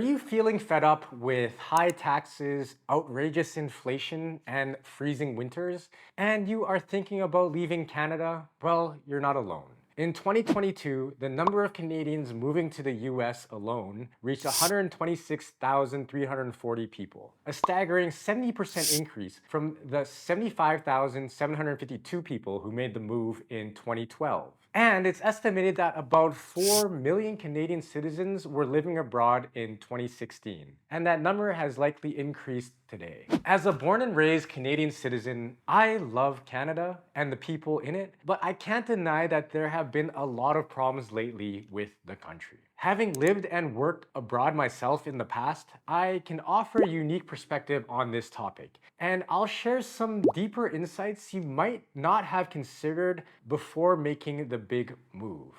Are you feeling fed up with high taxes, outrageous inflation, and freezing winters, and you are thinking about leaving Canada? Well, you're not alone. In 2022, the number of Canadians moving to the US alone reached 126,340 people, a staggering 70% increase from the 75,752 people who made the move in 2012. And it's estimated that about 4 million Canadian citizens were living abroad in 2016, and that number has likely increased today. As a born and raised Canadian citizen, I love Canada and the people in it, but I can't deny that there have been a lot of problems lately with the country. Having lived and worked abroad myself in the past, I can offer a unique perspective on this topic, and I'll share some deeper insights you might not have considered before making the big move.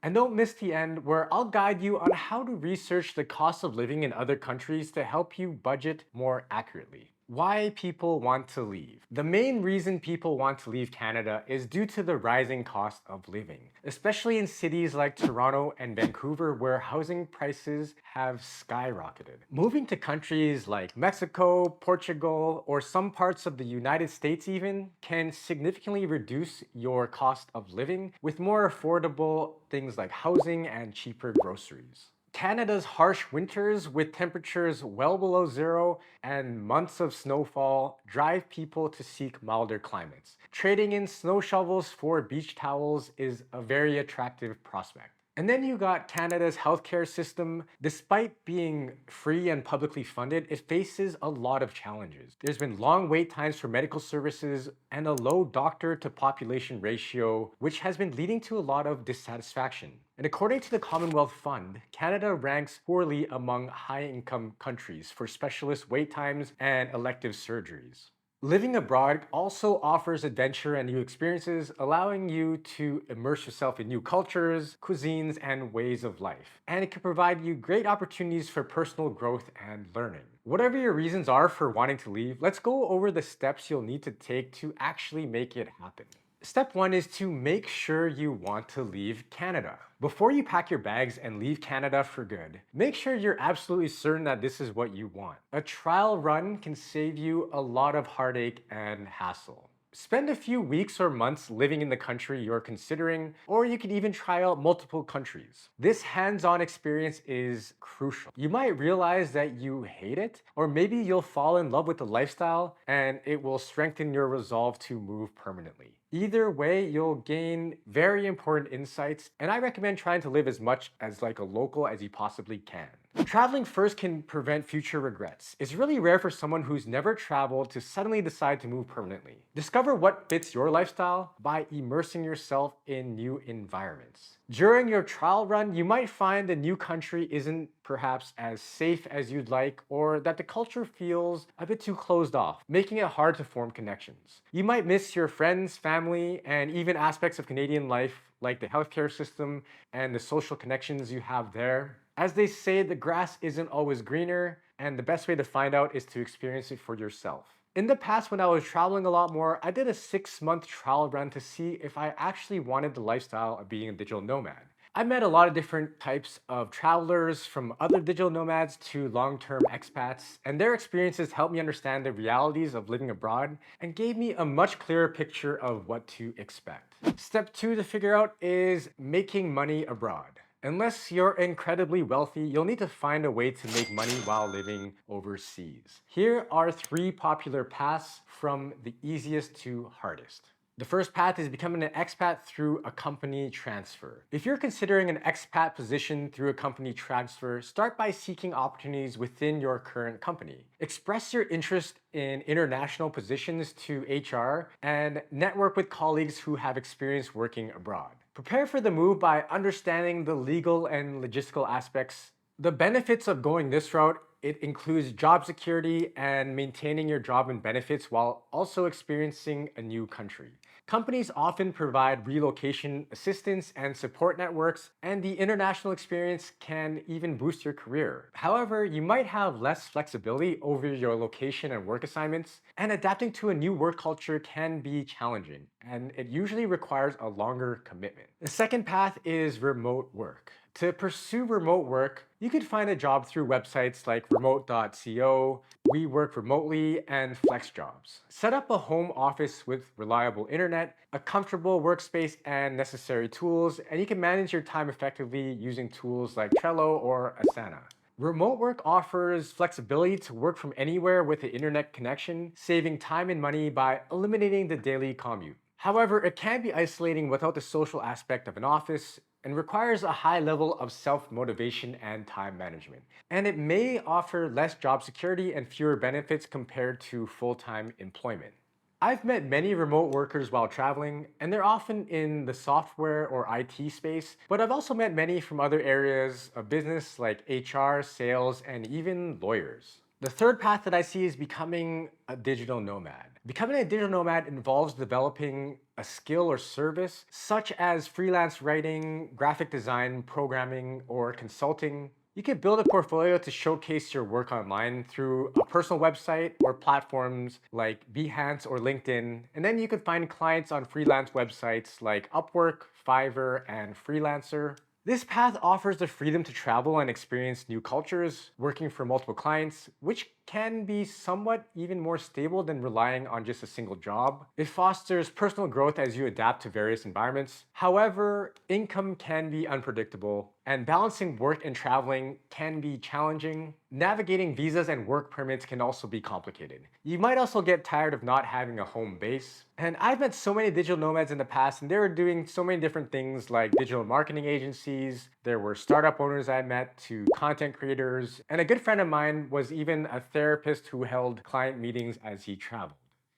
And don't miss the end, where I'll guide you on how to research the cost of living in other countries to help you budget more accurately. Why people want to leave. The main reason people want to leave Canada is due to the rising cost of living, especially in cities like Toronto and Vancouver, where housing prices have skyrocketed. Moving to countries like Mexico, Portugal, or some parts of the United States even can significantly reduce your cost of living with more affordable things like housing and cheaper groceries. Canada's harsh winters with temperatures well below zero and months of snowfall drive people to seek milder climates. Trading in snow shovels for beach towels is a very attractive prospect. And then you got Canada's healthcare system. Despite being free and publicly funded, it faces a lot of challenges. There's been long wait times for medical services and a low doctor to population ratio, which has been leading to a lot of dissatisfaction. And according to the Commonwealth Fund, Canada ranks poorly among high-income countries for specialist wait times and elective surgeries. Living abroad also offers adventure and new experiences, allowing you to immerse yourself in new cultures, cuisines, and ways of life. And it can provide you great opportunities for personal growth and learning. Whatever your reasons are for wanting to leave, let's go over the steps you'll need to take to actually make it happen. Step one is to make sure you want to leave Canada. Before you pack your bags and leave Canada for good, make sure you're absolutely certain that this is what you want. A trial run can save you a lot of heartache and hassle. Spend a few weeks or months living in the country you're considering, or you can even try out multiple countries. This hands-on experience is crucial. You might realize that you hate it, or maybe you'll fall in love with the lifestyle and it will strengthen your resolve to move permanently. Either way, you'll gain very important insights, and I recommend trying to live as much as like a local as you possibly can. Traveling first can prevent future regrets. It's really rare for someone who's never traveled to suddenly decide to move permanently. Discover what fits your lifestyle by immersing yourself in new environments. During your trial run, you might find the new country isn't perhaps as safe as you'd like, or that the culture feels a bit too closed off, making it hard to form connections. You might miss your friends, family, and even aspects of Canadian life like the healthcare system and the social connections you have there. As they say, the grass isn't always greener, and the best way to find out is to experience it for yourself. In the past, when I was traveling a lot more, I did a 6-month trial run to see if I actually wanted the lifestyle of being a digital nomad. I met a lot of different types of travelers, from other digital nomads to long-term expats, and their experiences helped me understand the realities of living abroad and gave me a much clearer picture of what to expect. Step 2 to figure out is making money abroad. Unless you're incredibly wealthy, you'll need to find a way to make money while living overseas. Here are 3 popular paths from the easiest to hardest. The first path is becoming an expat through a company transfer. If you're considering an expat position through a company transfer, start by seeking opportunities within your current company. Express your interest in international positions to HR and network with colleagues who have experience working abroad. Prepare for the move by understanding the legal and logistical aspects. The benefits of going this route: it includes job security and maintaining your job and benefits while also experiencing a new country. Companies often provide relocation assistance and support networks, and the international experience can even boost your career. However, you might have less flexibility over your location and work assignments, and adapting to a new work culture can be challenging, and it usually requires a longer commitment. The second path is remote work. To pursue remote work, you could find a job through websites like remote.co, We Work Remotely, and FlexJobs. Set up a home office with reliable internet, a comfortable workspace, and necessary tools, and you can manage your time effectively using tools like Trello or Asana. Remote work offers flexibility to work from anywhere with an internet connection, saving time and money by eliminating the daily commute. However, it can be isolating without the social aspect of an office and requires a high level of self-motivation and time management. And it may offer less job security and fewer benefits compared to full-time employment. I've met many remote workers while traveling, and they're often in the software or IT space, but I've also met many from other areas of business like HR, sales, and even lawyers. The third path that I see is becoming a digital nomad. Becoming a digital nomad involves developing a skill or service such as freelance writing, graphic design, programming, or consulting. You can build a portfolio to showcase your work online through a personal website or platforms like Behance or LinkedIn, and then you can find clients on freelance websites like Upwork, Fiverr, and Freelancer. This path offers the freedom to travel and experience new cultures, working for multiple clients, which can be somewhat even more stable than relying on just a single job. It fosters personal growth as you adapt to various environments. However, income can be unpredictable, and balancing work and traveling can be challenging. Navigating visas and work permits can also be complicated. You might also get tired of not having a home base. And I've met so many digital nomads in the past, and they were doing so many different things like digital marketing agencies. There were startup owners I met to content creators, and a good friend of mine was even a therapist who held client meetings as he traveled.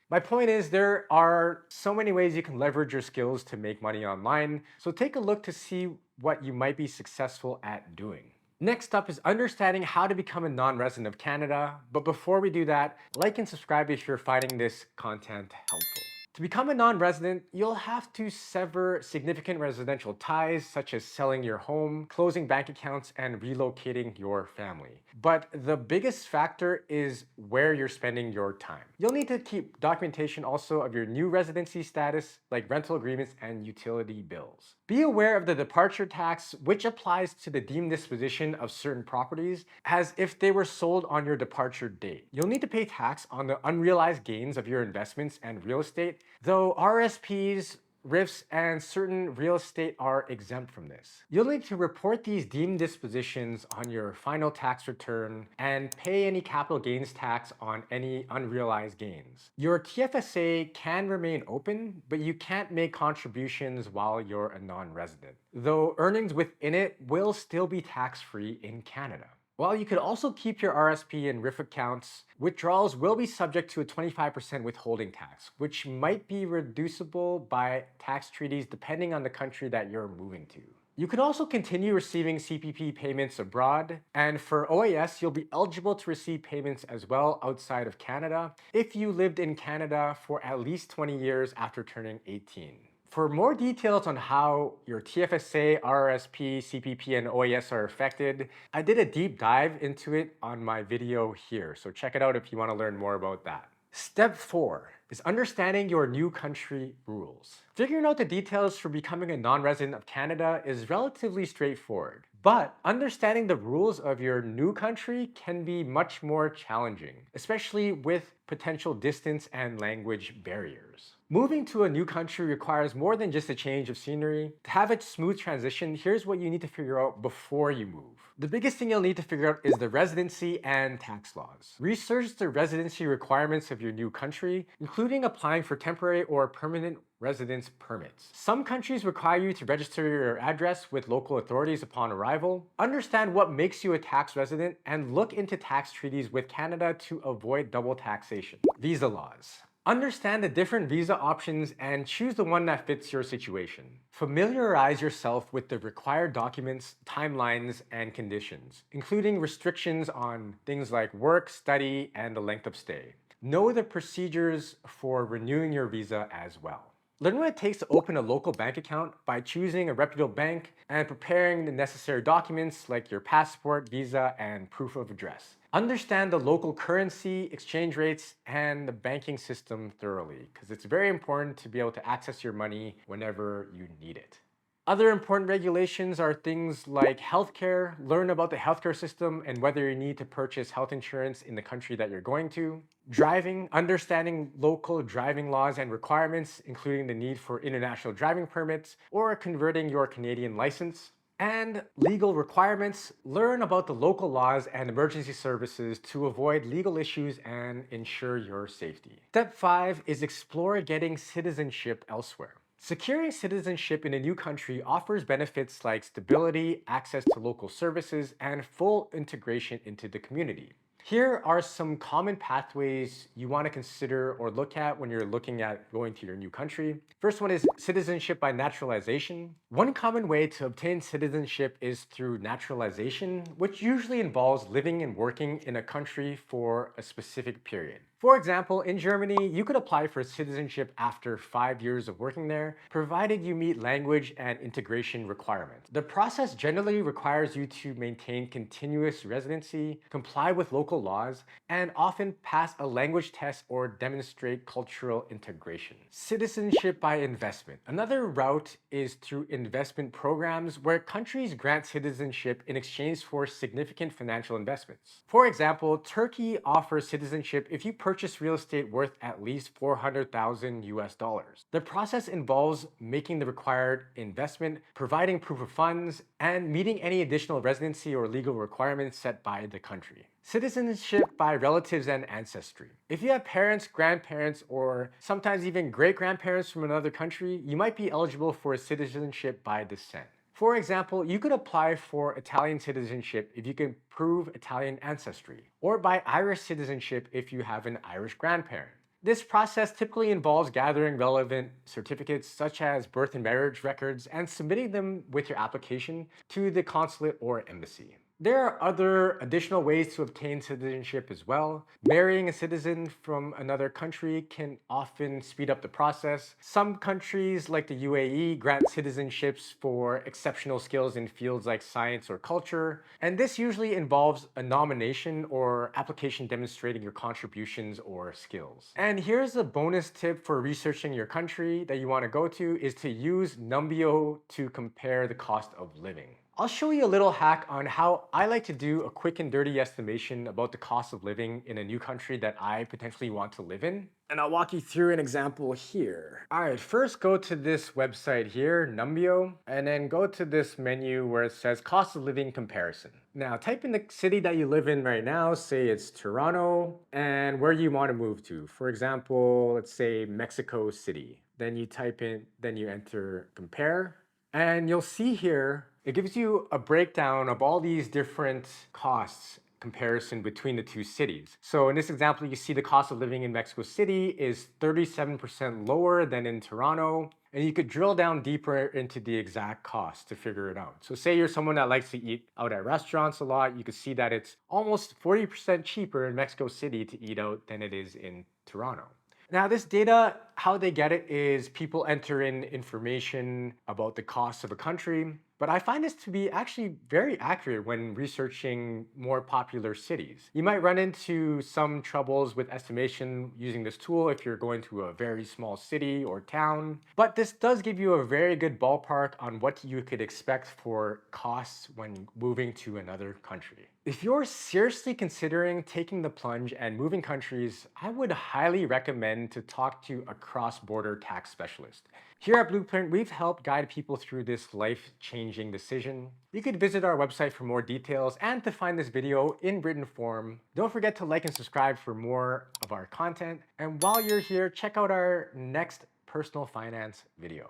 My point is, there are so many ways you can leverage your skills to make money online, so take a look to see what you might be successful at doing. Next up is understanding how to become a non-resident of Canada, but before we do that, like and subscribe if you're finding this content helpful. To become a non-resident, you'll have to sever significant residential ties such as selling your home, closing bank accounts, and relocating your family. But the biggest factor is where you're spending your time. You'll need to keep documentation also of your new residency status, like rental agreements and utility bills. Be aware of the departure tax, which applies to the deemed disposition of certain properties as if they were sold on your departure date. You'll need to pay tax on the unrealized gains of your investments and real estate, though RSPs, RIFs, and certain real estate are exempt from this. You'll need to report these deemed dispositions on your final tax return and pay any capital gains tax on any unrealized gains. Your TFSA can remain open, but you can't make contributions while you're a non-resident, though earnings within it will still be tax-free in Canada. While you could also keep your RSP and RIF accounts, withdrawals will be subject to a 25% withholding tax, which might be reducible by tax treaties depending on the country that you're moving to. You can also continue receiving CPP payments abroad, and for OAS, you'll be eligible to receive payments as well outside of Canada if you lived in Canada for at least 20 years after turning 18. For more details on how your TFSA, RRSP, CPP, and OAS are affected, I did a deep dive into it on my video here, so check it out if you want to learn more about that. Step 4 is understanding your new country rules. Figuring out the details for becoming a non-resident of Canada is relatively straightforward, but understanding the rules of your new country can be much more challenging, especially with potential distance and language barriers. Moving to a new country requires more than just a change of scenery. To have a smooth transition, here's what you need to figure out before you move. The biggest thing you'll need to figure out is the residency and tax laws. Research the residency requirements of your new country, including applying for temporary or permanent residence permits. Some countries require you to register your address with local authorities upon arrival. Understand what makes you a tax resident and look into tax treaties with Canada to avoid double taxation. Visa laws. Understand the different visa options and choose the one that fits your situation. Familiarize yourself with the required documents, timelines, and conditions, including restrictions on things like work, study, and the length of stay. Know the procedures for renewing your visa as well. Learn what it takes to open a local bank account by choosing a reputable bank and preparing the necessary documents like your passport, visa, and proof of address. Understand the local currency, exchange rates, and the banking system thoroughly, because it's very important to be able to access your money whenever you need it. Other important regulations are things like healthcare. Learn about the healthcare system and whether you need to purchase health insurance in the country that you're going to. Driving, understanding local driving laws and requirements, including the need for international driving permits or converting your Canadian license. And legal requirements. Learn about the local laws and emergency services to avoid legal issues and ensure your safety. Step 5 is explore getting citizenship elsewhere. Securing citizenship in a new country offers benefits like stability, access to local services, and full integration into the community. Here are some common pathways you want to consider or look at when you're looking at going to your new country. First one is citizenship by naturalization. One common way to obtain citizenship is through naturalization, which usually involves living and working in a country for a specific period. For example, in Germany, you could apply for citizenship after 5 years of working there, provided you meet language and integration requirements. The process generally requires you to maintain continuous residency, comply with local laws, and often pass a language test or demonstrate cultural integration. Citizenship by investment. Another route is through investment programs where countries grant citizenship in exchange for significant financial investments. For example, Turkey offers citizenship if you purchase real estate worth at least 400,000 US dollars. The process involves making the required investment, providing proof of funds, and meeting any additional residency or legal requirements set by the country. Citizenship by relatives and ancestry. If you have parents, grandparents, or sometimes even great-grandparents from another country, you might be eligible for citizenship by descent. For example, you could apply for Italian citizenship if you can prove Italian ancestry, or by Irish citizenship if you have an Irish grandparent. This process typically involves gathering relevant certificates such as birth and marriage records and submitting them with your application to the consulate or embassy. There are other additional ways to obtain citizenship as well. Marrying a citizen from another country can often speed up the process. Some countries, like the UAE, grant citizenships for exceptional skills in fields like science or culture, and this usually involves a nomination or application demonstrating your contributions or skills. And here's a bonus tip for researching your country that you want to go to is to use Numbeo to compare the cost of living. I'll show you a little hack on how I like to do a quick and dirty estimation about the cost of living in a new country that I potentially want to live in. And I'll walk you through an example here. All right, first go to this website here, Numbeo, and then go to this menu where it says cost of living comparison. Now type in the city that you live in right now, say it's Toronto, and where you want to move to. For example, let's say Mexico City. Then you type in, then you enter compare, and you'll see here it gives you a breakdown of all these different costs comparison between the two cities. So in this example, you see the cost of living in Mexico City is 37% lower than in Toronto. And you could drill down deeper into the exact cost to figure it out. So say you're someone that likes to eat out at restaurants a lot, you could see that it's almost 40% cheaper in Mexico City to eat out than it is in Toronto. Now this data, how they get it is people enter in information about the cost of a country, but I find this to be actually very accurate when researching more popular cities. You might run into some troubles with estimation using this tool if you're going to a very small city or town, but this does give you a very good ballpark on what you could expect for costs when moving to another country. If you're seriously considering taking the plunge and moving countries, I would highly recommend to talk to a cross-border tax specialist. Here at Blueprint, we've helped guide people through this life-changing decision. You could visit our website for more details and to find this video in written form. Don't forget to like and subscribe for more of our content. And while you're here, check out our next personal finance video.